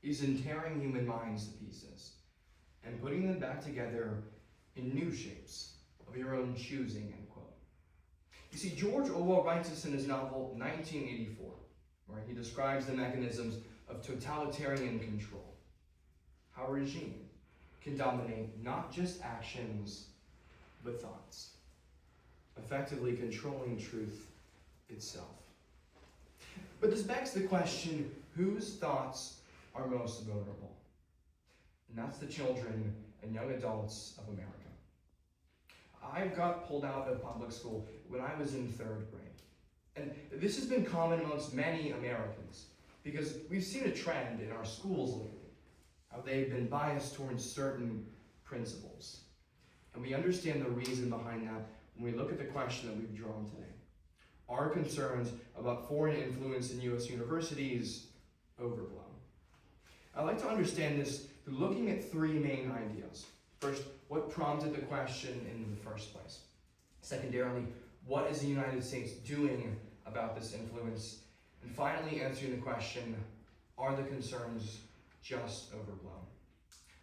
is in tearing human minds to pieces and putting them back together in new shapes of your own choosing, end quote. You see, George Orwell writes this in his novel 1984, where he describes the mechanisms of totalitarian control, how a regime can dominate not just actions, but thoughts, effectively controlling truth itself. But this begs the question, whose thoughts are most vulnerable? And that's the children and young adults of America. I got pulled out of public school when I was in 3rd grade. And this has been common amongst many Americans because we've seen a trend in our schools lately, how they've been biased towards certain principles. And we understand the reason behind that when we look at the question that we've drawn today. Are concerns about foreign influence in U.S. universities overblown? I like to understand this through looking at 3 main ideas. First, what prompted the question in the first place? Secondarily, what is the United States doing about this influence? And finally, answering the question, are the concerns just overblown?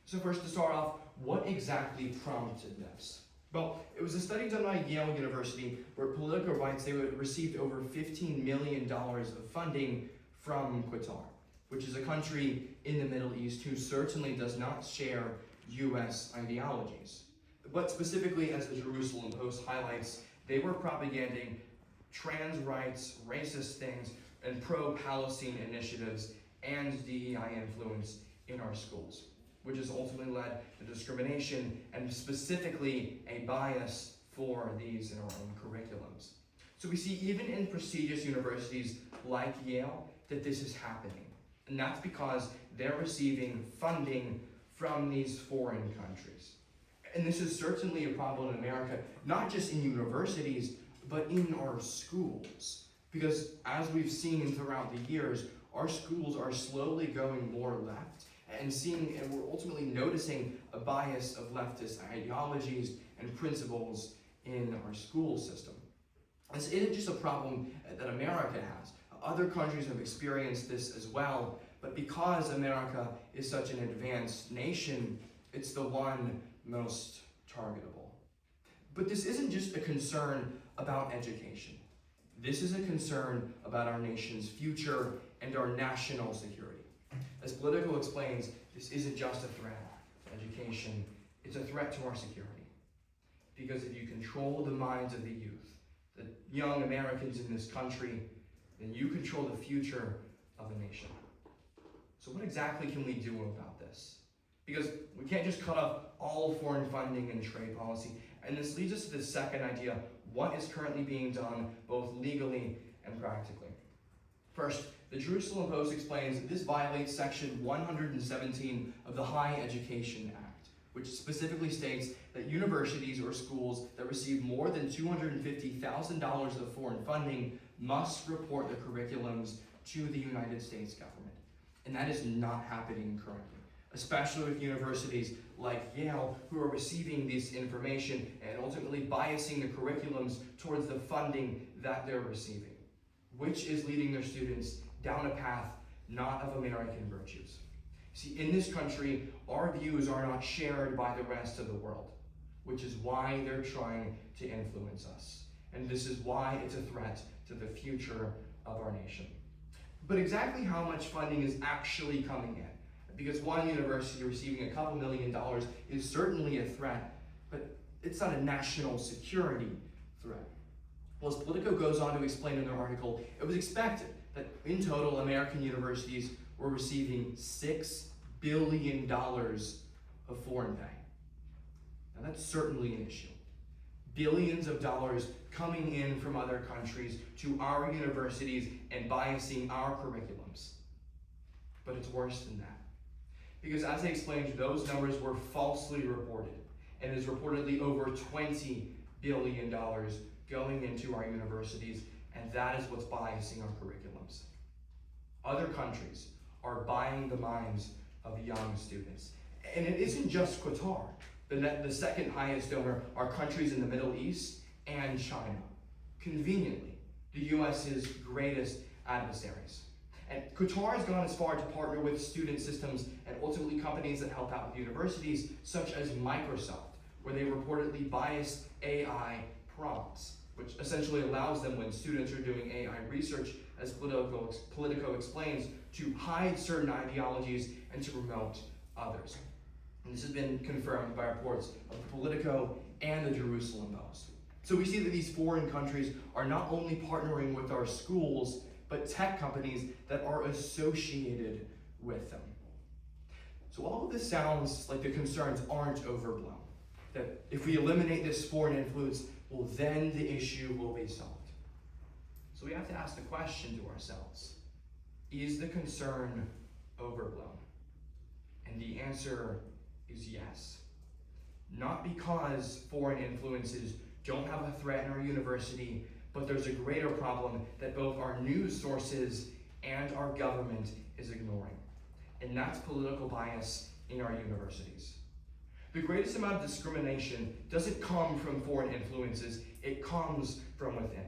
So first, to start off, what exactly prompted this? Well, it was a study done by Yale University where Politico writes they received over $15 million of funding from Qatar, which is a country in the Middle East who certainly does not share U.S. ideologies. But specifically, as the Jerusalem Post highlights, they were propaganding trans rights, racist things, and pro-Palestine initiatives and DEI influence in our schools, which has ultimately led to discrimination and specifically a bias for these in our own curriculums. So we see even in prestigious universities like Yale that this is happening. And that's because they're receiving funding from these foreign countries. And this is certainly a problem in America, not just in universities, but in our schools. Because as we've seen throughout the years, our schools are slowly going more left and we're ultimately noticing a bias of leftist ideologies and principles in our school system. This isn't just a problem that America has. Other countries have experienced this as well, but because America is such an advanced nation, it's the one most targetable. But this isn't just a concern about education. This is a concern about our nation's future and our national security. As Politico explains, this isn't just a threat to education, it's a threat to our security. Because if you control the minds of the youth, the young Americans in this country, then you control the future of the nation. So what exactly can we do about this? Because we can't just cut off all foreign funding and trade policy. And this leads us to the second idea, what is currently being done both legally and practically. First, the Jerusalem Post explains that this violates Section 117 of the Higher Education Act, which specifically states that universities or schools that receive more than $250,000 of foreign funding must report their curriculums to the United States government. And that is not happening currently, especially with universities like Yale who are receiving this information and ultimately biasing the curriculums towards the funding that they're receiving, which is leading their students down a path not of American virtues. See, in this country, our views are not shared by the rest of the world, which is why they're trying to influence us. And this is why it's a threat to the future of our nation. But exactly how much funding is actually coming in? Because one university receiving a couple $1 million is certainly a threat, but it's not a national security threat. Well, as Politico goes on to explain in their article, it was expected that in total, American universities were receiving $6 billion of foreign pay. Now that's certainly an issue. Billions of dollars coming in from other countries to our universities and biasing our curriculums. But it's worse than that. Because as I explained, those numbers were falsely reported, and it is reportedly over $20 billion going into our universities, and that is what's biasing our curriculums. Other countries are buying the minds of young students. And it isn't just Qatar. The second highest donor are countries in the Middle East and China. Conveniently, the US's greatest adversaries. And Qatar has gone as far to partner with student systems and ultimately companies that help out with universities, such as Microsoft, where they reportedly biased AI prompts, which essentially allows them, when students are doing AI research, as Politico explains, to hide certain ideologies and to promote others. And this has been confirmed by reports of Politico and the Jerusalem Post. So we see that these foreign countries are not only partnering with our schools, but tech companies that are associated with them. So all of this sounds like the concerns aren't overblown. That if we eliminate this foreign influence, well, then the issue will be solved. So we have to ask the question to ourselves, is the concern overblown? And the answer is yes. Not because foreign influences don't have a threat in our university, but there's a greater problem that both our news sources and our government is ignoring. And that's political bias in our universities. The greatest amount of discrimination doesn't come from foreign influences, it comes from within.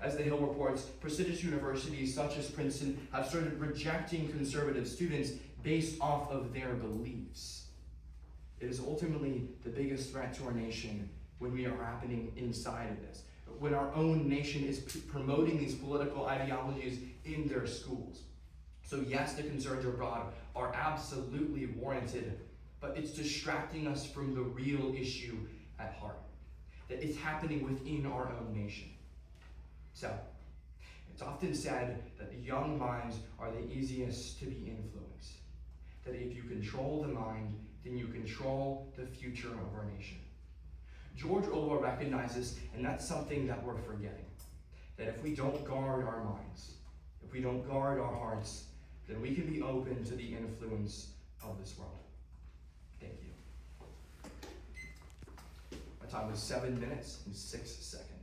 As The Hill reports, prestigious universities such as Princeton have started rejecting conservative students based off of their beliefs. It is ultimately the biggest threat to our nation when we are happening inside of this, when our own nation is promoting these political ideologies in their schools. So yes, the concerns abroad are absolutely warranted, but it's distracting us from the real issue at heart, that it's happening within our own nation. So, it's often said that the young minds are the easiest to be influenced, that if you control the mind, then you control the future of our nation. George Orwell recognizes, and that's something that we're forgetting, that if we don't guard our minds, if we don't guard our hearts, then we can be open to the influence of this world. Thank you. My time was 7 minutes and 6 seconds.